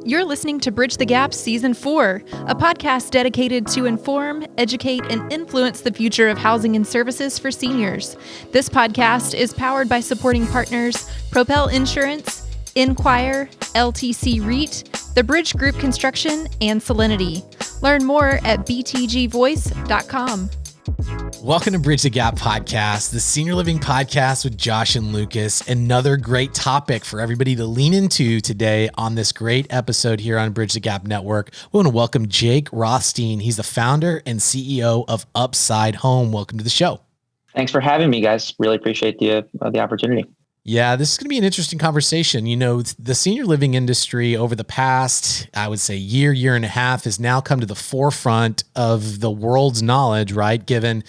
You're listening to Bridge the Gap Season 4, a podcast dedicated to inform, educate, and influence the future of housing and services for seniors. This podcast is powered by supporting partners Propel Insurance, Enquire, LTC REIT, the Bridge Group Construction, and Solinity. Learn more at btgvoice.com. Welcome to Bridge the Gap Podcast, the senior living podcast with Josh and Lucas. Another great topic for everybody to lean into today on this great episode here on Bridge the Gap Network. We want to welcome Jake Rothstein. He's the founder and CEO of UpsideHōM. Welcome to the show. Thanks for having me, guys. Really appreciate the opportunity. Yeah, this is going to be an interesting conversation. You know, the senior living industry over the past, I would say year and a half has now come to the forefront of the world's knowledge, right? Given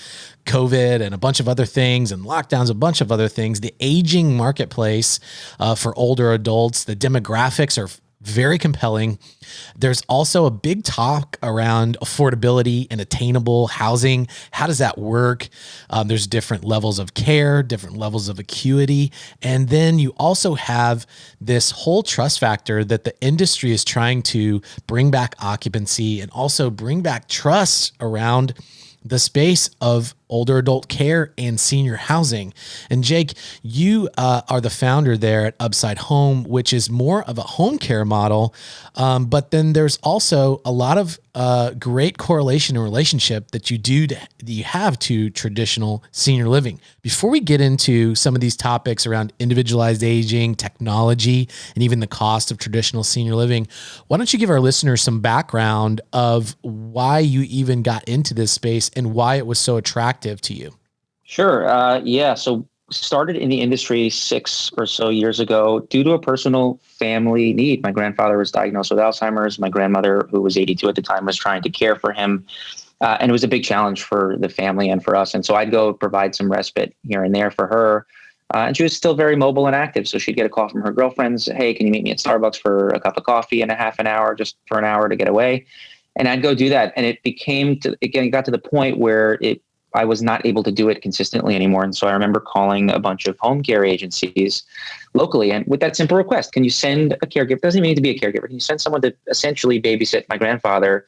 COVID and a bunch of other things and lockdowns, a bunch of other things, the aging marketplace for older adults, the demographics are very compelling. There's also a big talk around affordability and attainable housing. How does that work? There's different levels of care, different levels of acuity. And then you also have this whole trust factor that the industry is trying to bring back occupancy and also bring back trust around the space of older adult care and senior housing. And Jake, you are the founder there at UpsideHōM, which is more of a home care model. But then there's also a lot of great correlation and relationship that you have to traditional senior living. Before we get into some of these topics around individualized aging, technology, and even the cost of traditional senior living, why don't you give our listeners some background of why you even got into this space and why it was so attractive to you? Sure. So started in the industry 6 or so years ago due to a personal family need. My grandfather was diagnosed with Alzheimer's. My grandmother, who was 82 at the time, was trying to care for him. And it was a big challenge for the family and for us. And so I'd go provide some respite here and there for her. And she was still very mobile and active. So she'd get a call from her girlfriends. Hey, can you meet me at Starbucks for a cup of coffee and a half an hour, just for an hour to get away? And I'd go do that. And it got to the point where I was not able to do it consistently anymore. And so I remember calling a bunch of home care agencies locally and with that simple request, can you send a caregiver? It doesn't even need to be a caregiver. Can you send someone to essentially babysit my grandfather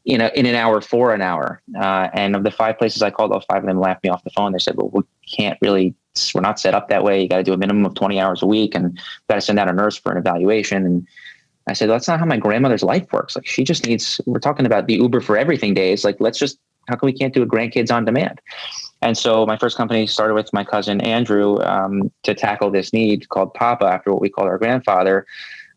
in an hour for an hour? And of the 5 places I called, all 5 of them laughed me off the phone. They said, well, we're not set up that way. You got to do a minimum of 20 hours a week and got to send out a nurse for an evaluation. And I said, well, that's not how my grandmother's life works. Like she just we're talking about the Uber for everything days. Like, how come we can't do a grandkids on demand? And so my first company started with my cousin, Andrew, to tackle this need called Papa, after what we called our grandfather,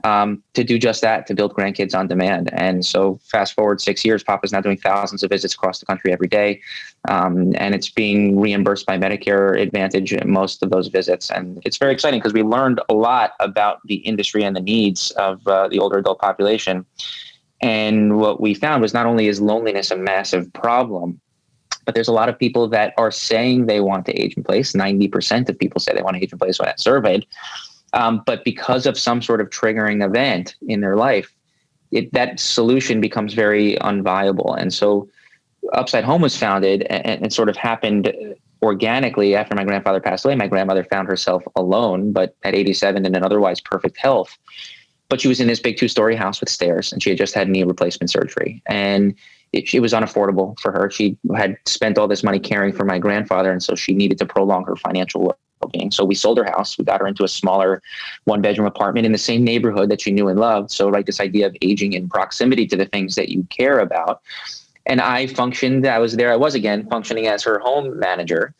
to do just that, to build grandkids on demand. And so fast forward 6 years, Papa's now doing thousands of visits across the country every day. And it's being reimbursed by Medicare Advantage in most of those visits. And it's very exciting because we learned a lot about the industry and the needs of the older adult population. And what we found was not only is loneliness a massive problem, but there's a lot of people that are saying they want to age in place. 90% of people say they want to age in place when that's surveyed. But because of some sort of triggering event in their life, that solution becomes very unviable. And so UpsideHōM was founded and it sort of happened organically after my grandfather passed away. My grandmother found herself alone, but at 87 and in otherwise perfect health. But she was in this big 2-story house with stairs and she had just had knee replacement surgery and it was unaffordable for her. She had spent all this money caring for my grandfather. And so she needed to prolong her financial well-being. So we sold her house. We got her into a smaller 1-bedroom apartment in the same neighborhood that she knew and loved. So this idea of aging in proximity to the things that you care about. And I was again functioning as her home manager.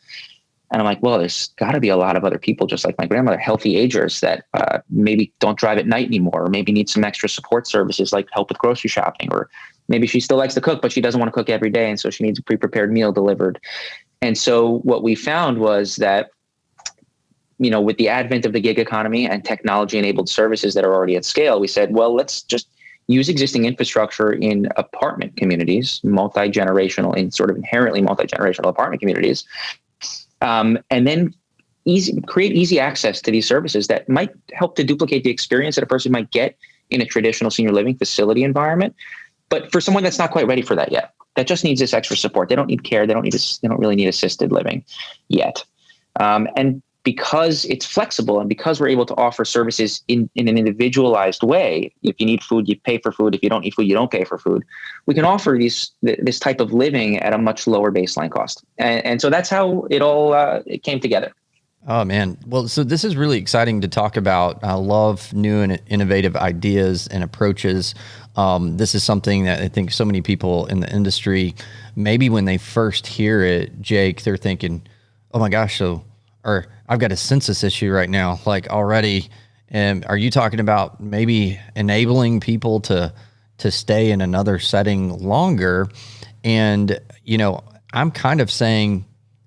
And I'm like, well, there's got to be a lot of other people just like my grandmother, healthy agers that maybe don't drive at night anymore, or maybe need some extra support services like help with grocery shopping, or maybe she still likes to cook, but she doesn't want to cook every day. And so she needs a pre-prepared meal delivered. And so what we found was that, with the advent of the gig economy and technology-enabled services that are already at scale, we said, well, let's just use existing infrastructure in apartment communities, multi-generational, in sort of inherently multi-generational apartment communities. And then create easy access to these services that might help to duplicate the experience that a person might get in a traditional senior living facility environment. But for someone that's not quite ready for that yet, that just needs this extra support. They don't need care. They don't really need assisted living yet. And because it's flexible and because we're able to offer services in an individualized way. If you need food, you pay for food. If you don't need food, you don't pay for food. We can offer this type of living at a much lower baseline cost. And so that's how it came together. Oh, man. Well, so this is really exciting to talk about. I love new and innovative ideas and approaches. This is something that I think so many people in the industry, maybe when they first hear it, Jake, they're thinking, oh my gosh, or I've got a census issue right now, like already. And are you talking about maybe enabling people to stay in another setting longer? And, I'm kind of saying,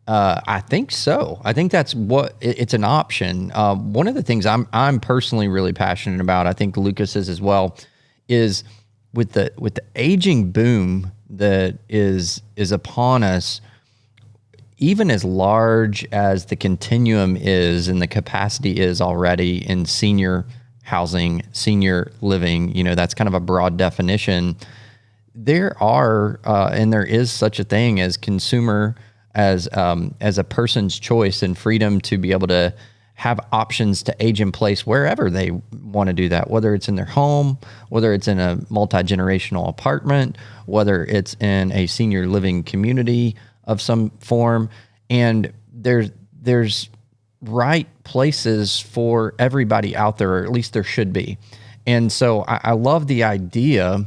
I think so. I think that's it's an option. One of the things I'm personally really passionate about, I think Lucas is as well, is with the aging boom that is upon us. Even as large as the continuum is and the capacity is already in senior housing, senior living, that's kind of a broad definition. There are and there is such a thing as consumer, as a person's choice and freedom to be able to have options to age in place wherever they want to do that, whether it's in their home, whether it's in a multi-generational apartment, whether it's in a senior living community of some form. And there's right places for everybody out there, or at least there should be. And so I love the idea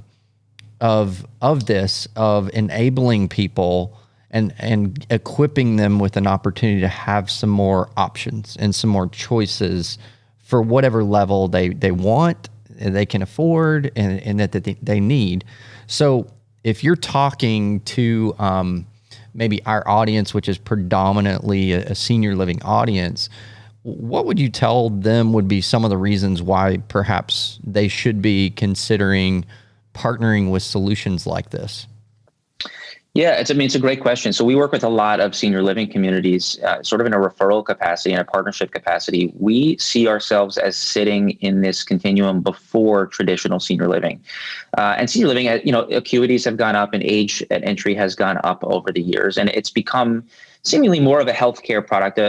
of enabling people and equipping them with an opportunity to have some more options and some more choices for whatever level they want, they can afford, and that they need. So if you're talking to maybe our audience, which is predominantly a senior living audience, what would you tell them would be some of the reasons why perhaps they should be considering partnering with solutions like this? Yeah, it's a great question. So we work with a lot of senior living communities, sort of in a referral capacity and a partnership capacity. We see ourselves as sitting in this continuum before traditional senior living. And senior living, acuities have gone up and age at entry has gone up over the years. And it's become seemingly more of a healthcare product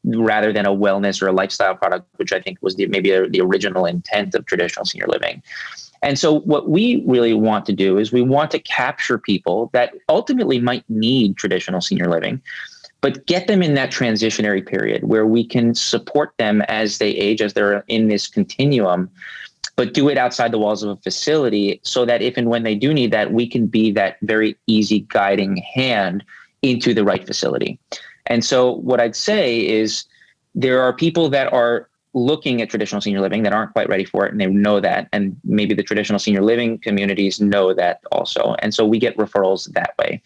rather than a wellness or a lifestyle product, which I think was maybe the original intent of traditional senior living. And so what we really want to do is we want to capture people that ultimately might need traditional senior living, but get them in that transitionary period where we can support them as they age, as they're in this continuum, but do it outside the walls of a facility so that if and when they do need that, we can be that very easy guiding hand into the right facility. And so what I'd say is there are people that are looking at traditional senior living that aren't quite ready for it, and they know that, and maybe the traditional senior living communities know that also, and so we get referrals that way.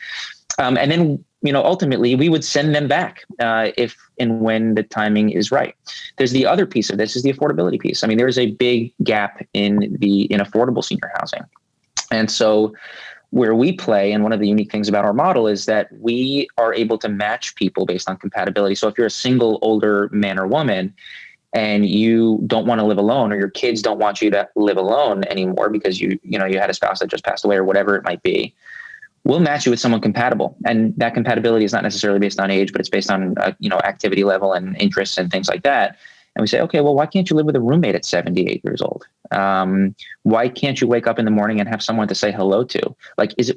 And then ultimately we would send them back if and when the timing is right. There's the other piece of this is the affordability piece. I mean, there is a big gap in affordable senior housing, and so where we play, and one of the unique things about our model is that we are able to match people based on compatibility. So if you're a single older man or woman and you don't want to live alone, or your kids don't want you to live alone anymore because you had a spouse that just passed away or whatever it might be, we'll match you with someone compatible. And that compatibility is not necessarily based on age, but it's based on activity level and interests and things like that. And we say, okay, well, why can't you live with a roommate at 78 years old? Why can't you wake up in the morning and have someone to say hello to?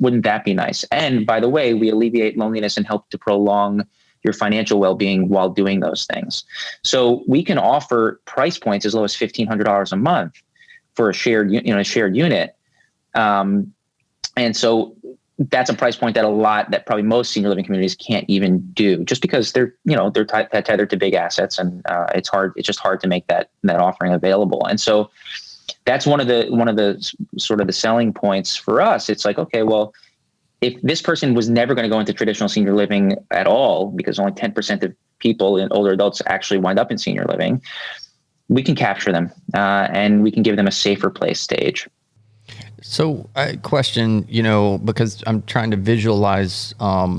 Wouldn't that be nice? And by the way, we alleviate loneliness and help to prolong your financial well-being while doing those things. So we can offer price points as low as $1,500 a month for a shared unit. And so that's a price point that probably most senior living communities can't even do, just because they're tethered to big assets, and it's just hard to make that offering available. And so that's one of the sort of the selling points for us. It's like, okay, well, if this person was never going to go into traditional senior living at all, because only 10% of people and older adults actually wind up in senior living, we can capture them and we can give them a safer place to age. So a question, because I'm trying to visualize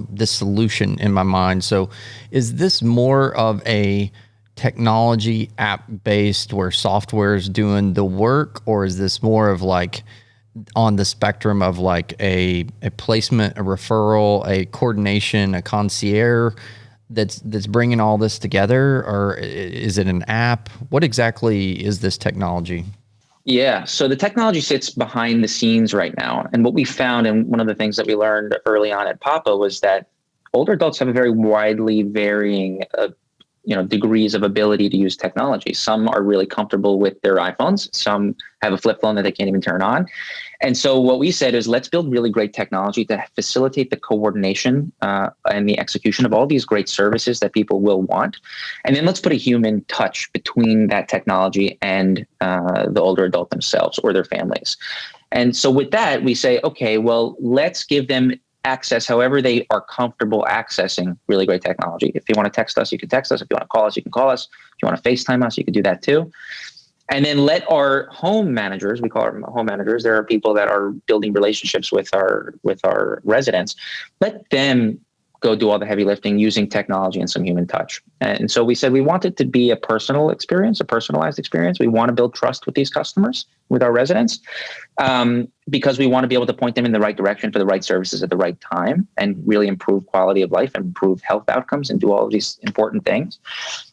this solution in my mind. So is this more of a technology app based where software is doing the work, or is this more of like on the spectrum of like a placement, a referral, a coordination, a concierge that's bringing all this together, or is it an app? What exactly is this technology? Yeah. So the technology sits behind the scenes right now. And what we found, and one of the things that we learned early on at Papa, was that older adults have a very widely varying degrees of ability to use technology. Some are really comfortable with their iPhones. Some have a flip phone that they can't even turn on. And so what we said is, let's build really great technology to facilitate the coordination and the execution of all these great services that people will want. And then let's put a human touch between that technology and the older adult themselves or their families. And so with that, we say, okay, well, let's give them access however they are comfortable accessing really great technology. If you want to text us, you can text us. If you want to call us, you can call us. If you want to FaceTime us, you can do that too. And then let our home managers, we call them home managers, there are people that are building relationships with our residents, let them go do all the heavy lifting using technology and some human touch. And so we said we want it to be a personal experience, a personalized experience. We want to build trust with these customers, with our residents, because we want to be able to point them in the right direction for the right services at the right time and really improve quality of life and improve health outcomes and do all of these important things.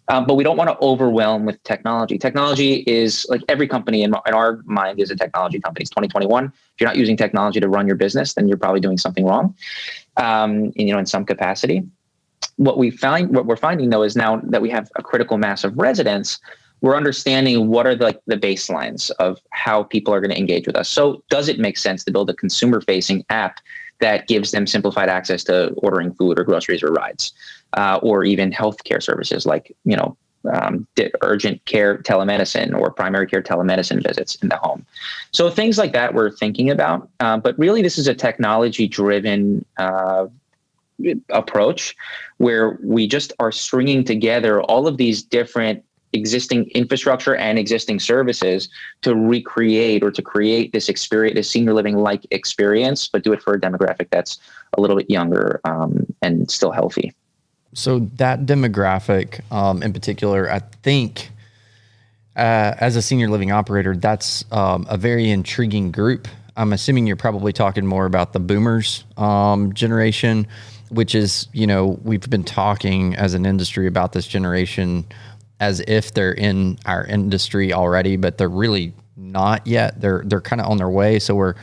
But we don't want to overwhelm with technology. Technology is, like every company in our mind, is a technology company. It's 2021. If you're not using technology to run your business, then you're probably doing something wrong, in some capacity. What we're finding though is, now that we have a critical mass of residents, we're understanding what are the baselines of how people are going to engage with us. So does it make sense to build a consumer-facing app that gives them simplified access to ordering food or groceries or rides, or even healthcare services like, urgent care telemedicine or primary care telemedicine visits in the home. So things like that we're thinking about. But really, this is a technology-driven approach where we just are stringing together all of these different existing infrastructure and existing services to recreate or to create this experience, this senior living like experience, but do it for a demographic that's a little bit younger and still healthy. So that demographic in particular, I think as a senior living operator, that's a very intriguing group. I'm assuming you're probably talking more about the boomers generation, which is, we've been talking as an industry about this generation as if they're in our industry already, but they're really not yet. They're kind of on their way. So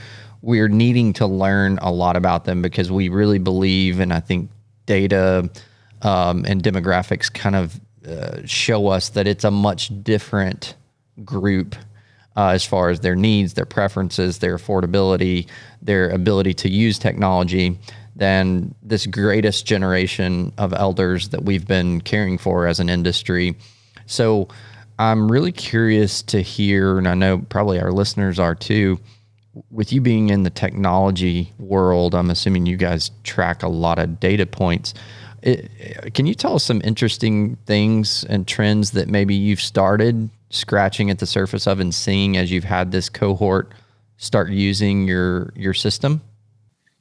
we're needing to learn a lot about them, because we really believe, and I think data and demographics kind of show us that it's a much different group as far as their needs, their preferences, their affordability, their ability to use technology, than this greatest generation of elders that we've been caring for as an industry. So I'm really curious to hear, and I know probably our listeners are too, with you being in the technology world, I'm assuming you guys track a lot of data points. Can you tell us some interesting things and trends that maybe you've started scratching at the surface of and seeing as you've had this cohort start using your system?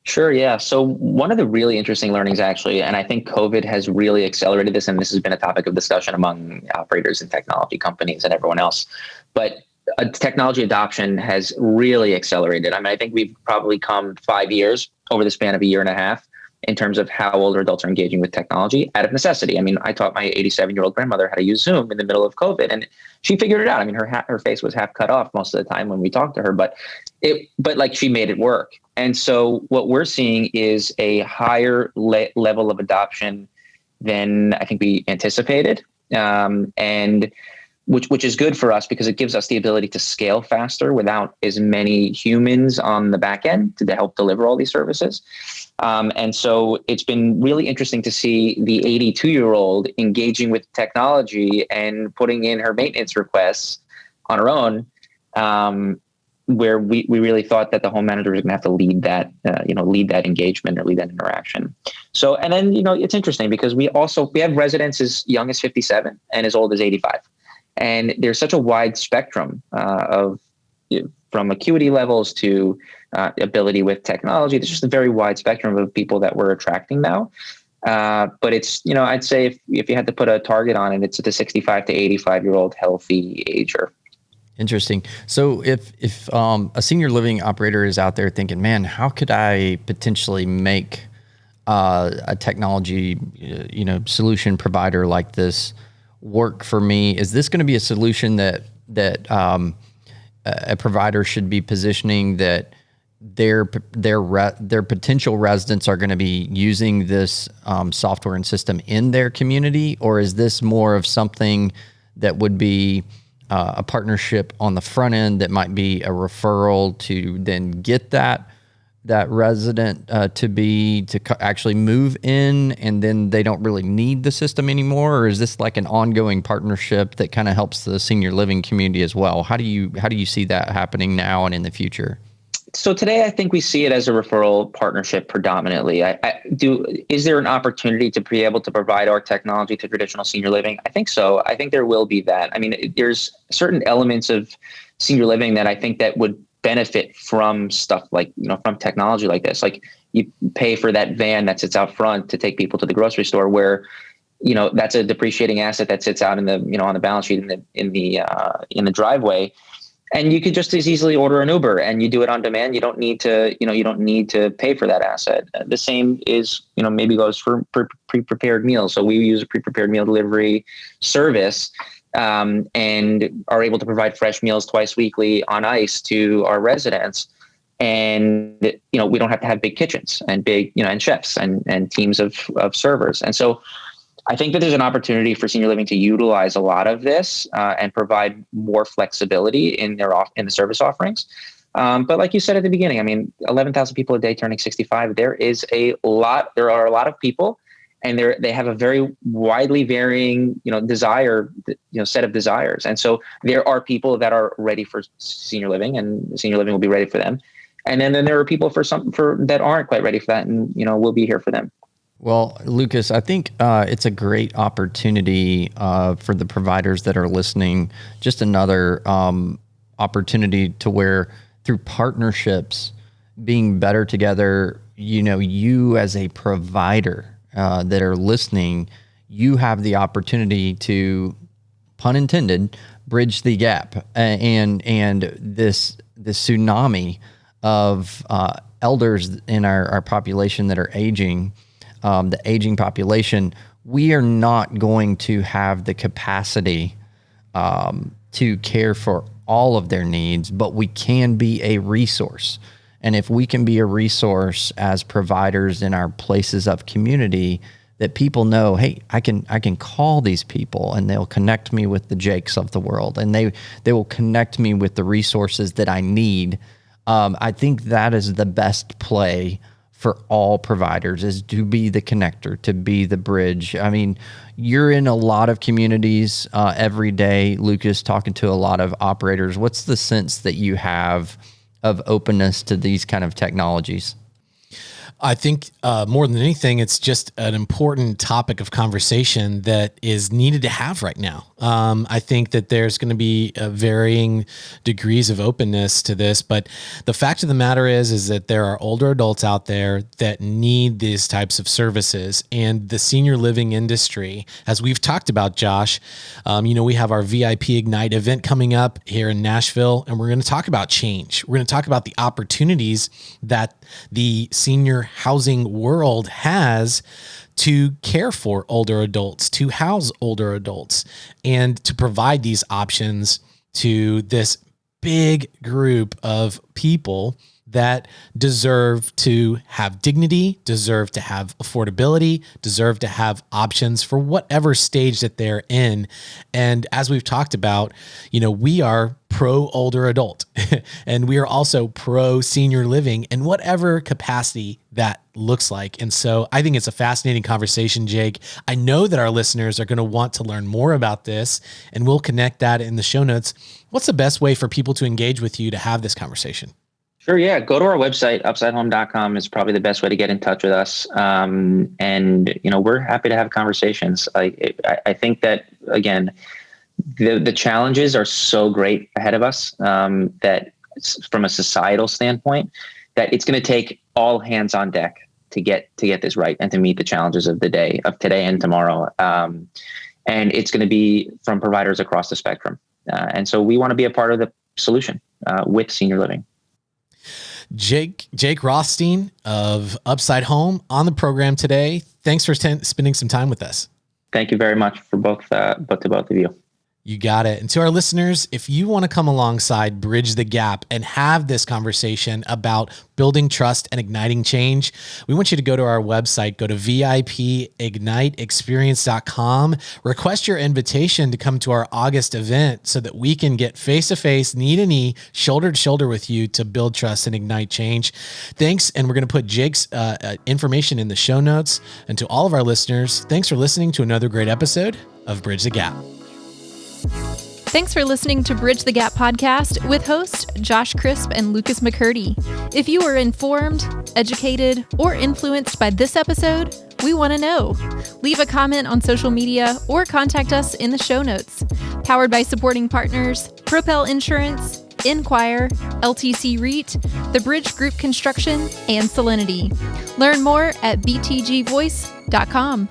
Sure. Yeah. So one of the really interesting learnings, actually, and I think COVID has really accelerated this, and this has been a topic of discussion among operators and technology companies and everyone else, but technology adoption has really accelerated. I mean, I think we've probably come 5 years over the span of a year and a half in terms of how older adults are engaging with technology out of necessity. I mean, I taught my 87-year-old grandmother how to use Zoom in the middle of COVID, and she figured it out. I mean, her face was half cut off most of the time when we talked to her, but she made it work. And so what we're seeing is a higher level of adoption than I think we anticipated, and which is good for us because it gives us the ability to scale faster without as many humans on the back end to help deliver all these services. And so it's been really interesting to see the 82-year-old engaging with technology and putting in her maintenance requests on her own, where we really thought that the home manager was going to have to lead that engagement or lead that interaction. So, and then, it's interesting because we have residents as young as 57 and as old as 85. And there's such a wide spectrum from acuity levels to ability with technology. There's just a very wide spectrum of people that we're attracting now. But it's, I'd say if you had to put a target on it, it's the 65 to 85-year-old healthy ager. Interesting. So if a senior living operator is out there thinking, man, how could I potentially make a technology, solution provider like this work for me? Is this going to be a solution that a provider should be positioning that their potential residents are going to be using this software and system in their community, or is this more of something that would be a partnership on the front end that might be a referral to then get that resident to actually move in, and then they don't really need the system anymore? Or is this like an ongoing partnership that kind of helps the senior living community as well? How do you see that happening now and in the future? So today, I think we see it as a referral partnership predominantly. Is there an opportunity to be able to provide our technology to traditional senior living? I think so. I think there will be that. I mean, there's certain elements of senior living that I think that would benefit from stuff like, from technology like this. Like, you pay for that van that sits out front to take people to the grocery store, where, that's a depreciating asset that sits out in the, on the balance sheet in the driveway. And you could just as easily order an Uber and you do it on demand. You don't need to pay for that asset. The same is, maybe goes for pre-prepared meals. So we use a pre-prepared meal delivery service, and are able to provide fresh meals twice weekly on ice to our residents. And, we don't have to have big kitchens and big, and chefs and teams of servers. And so I think that there's an opportunity for senior living to utilize a lot of this and provide more flexibility in the service offerings. But like you said at the beginning, I mean, 11,000 people a day turning 65. There are a lot of people, and they have a very widely varying, set of desires. And so there are people that are ready for senior living, and senior living will be ready for them. And then there are people that aren't quite ready for that, and we'll be here for them. Well, Lucas, I think it's a great opportunity for the providers that are listening. Just another opportunity to where, through partnerships, being better together, you as a provider that are listening, you have the opportunity to, pun intended, bridge the gap and this tsunami of elders in our population that are aging. The aging population, we are not going to have the capacity to care for all of their needs, but we can be a resource. And if we can be a resource as providers in our places of community, that people know, hey, I can call these people and they'll connect me with the Jakes of the world, and they will connect me with the resources that I need. I think that is the best play for all providers, is to be the connector, to be the bridge. I mean, you're in a lot of communities every day, Lucas, talking to a lot of operators. What's the sense that you have of openness to these kind of technologies? I think more than anything, it's just an important topic of conversation that is needed to have right now. I think that there's going to be varying degrees of openness to this, but the fact of the matter is that there are older adults out there that need these types of services, and the senior living industry, as we've talked about, Josh, we have our VIP Ignite event coming up here in Nashville, and we're going to talk about change. We're going to talk about the opportunities that the senior housing world has to care for older adults, to house older adults, and to provide these options to this big group of people that deserve to have dignity, deserve to have affordability, deserve to have options for whatever stage that they're in. And as we've talked about, we are pro older adult and we are also pro senior living in whatever capacity that looks like. And so I think it's a fascinating conversation, Jake. I know that our listeners are going to want to learn more about this, and we'll connect that in the show notes. What's the best way for people to engage with you to have this conversation? Sure. Yeah. Go to our website, UpsideHōM.com is probably the best way to get in touch with us. And we're happy to have conversations. I think that, again, the challenges are so great ahead of us that from a societal standpoint, that it's going to take all hands on deck to get this right and to meet the challenges of today and tomorrow. And it's going to be from providers across the spectrum. And so we want to be a part of the solution with senior living. Jake Rothstein of UpsideHōM on the program today. Thanks for spending some time with us. Thank you very much for both of you. You got it. And to our listeners, if you want to come alongside Bridge the Gap and have this conversation about building trust and igniting change, we want you to go to our website, go to vipigniteexperience.com, request your invitation to come to our August event so that we can get face-to-face, knee-to-knee, shoulder-to-shoulder with you to build trust and ignite change. Thanks. And we're going to put Jake's information in the show notes. And to all of our listeners, thanks for listening to another great episode of Bridge the Gap. Thanks for listening to Bridge the Gap podcast with hosts Josh Crisp and Lucas McCurdy. If you were informed, educated, or influenced by this episode, we want to know. Leave a comment on social media or contact us in the show notes. Powered by supporting partners, Propel Insurance, Enquire, LTC REIT, The Bridge Group Construction, and Solinity. Learn more at btgvoice.com.